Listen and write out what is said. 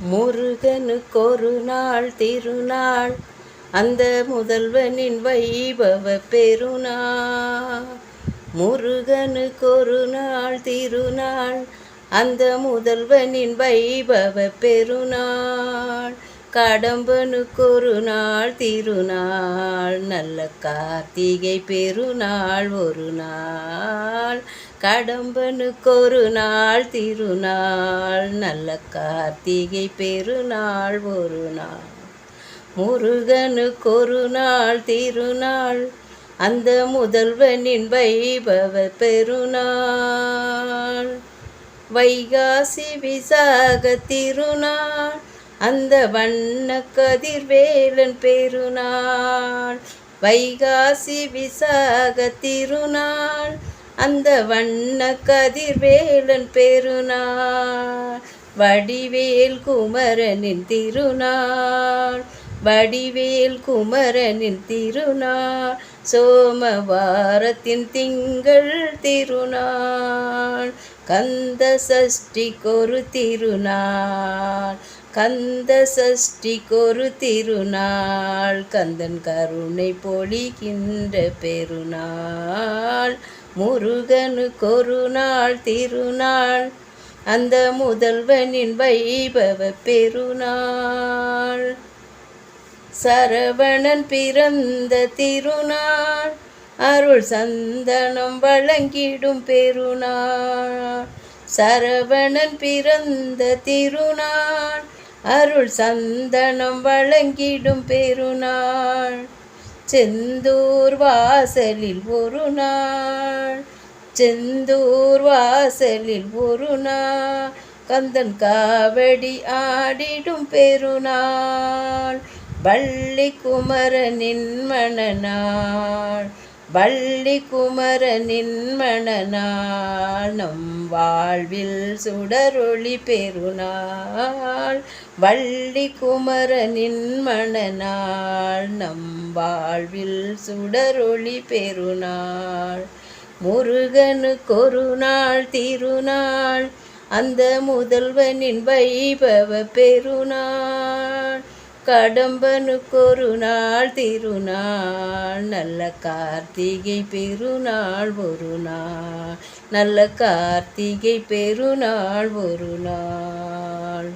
முருகனுக்கொரு நாள் திருநாள், அந்த முதல்வனின் வைபவ பெருநாள். முருகனுக்கொரு நாள் திருநாள், அந்த முதல்வனின் வைபவ பெருநாள். கடம்பனுக்கொரு நாள் திருநாள், நல்ல கார்த்திகை பெருநாள் ஒரு நாள். கடம்பனுக்கொரு நாள் திருநாள், நல்ல கார்த்திகை பெருநாள் ஒரு நாள். முருகனுக்கொரு நாள் திருநாள், அந்த முதல்வனின் வைபவ பெருநாள். வைகாசி விசாக திருநாள், அந்த வண்ண கதிர்வேலன் பெருநாள். வைகாசி விசாக திருநாள், அந்த வண்ண கதிர்வேலன் பெருநாள். வடிவேல் குமரனின் திருநாள், வடிவேல் குமரனின் திருநாள். சோமவாரத்தின் திங்கள் திருநாள். கந்த சஷ்டிக்கொரு திருநாள், கந்த சஷ்டிக்கொரு திருநாள். கந்தன் கருணை பொழிகின்ற பெருநாள். முருகனுக்கொரு நாள் திருநாள், அந்த முதல்வனின் வைபவ பெருநாள். சரவணன் பிறந்த திருநாள், அருள் சந்தனம் வழங்கிடும் பெருநாள். சரவணன் பிறந்த திருநாள், அருள் சந்தனம் வழங்கிடும் பெருநாள். செந்தூர் வாசலில் ஒரு நாள், செந்தூர் வாசலில் ஒரு நாள். கந்தன் காவடி ஆடிடும் பெருநாள். வள்ளி குமரனின் மணநாள், வள்ளி குமரனின் மணநாள். நம் வாழ்வில் சுடரொளி பெருநாள். வள்ளி குமரனின் மணநாள், நம் வாழ்வில் சுடரொளி பெருநாள். முருகனுக்கொரு நாள் திருநாள், அந்த முதல்வனின் வைபவ பெருநாள். கடம்பனுக்கொரு நாள் திருநாள், நல்ல கார்த்திகை பெருநாள் ஒரு நாள். நல்ல கார்த்திகை பெருநாள் ஒரு நாள்.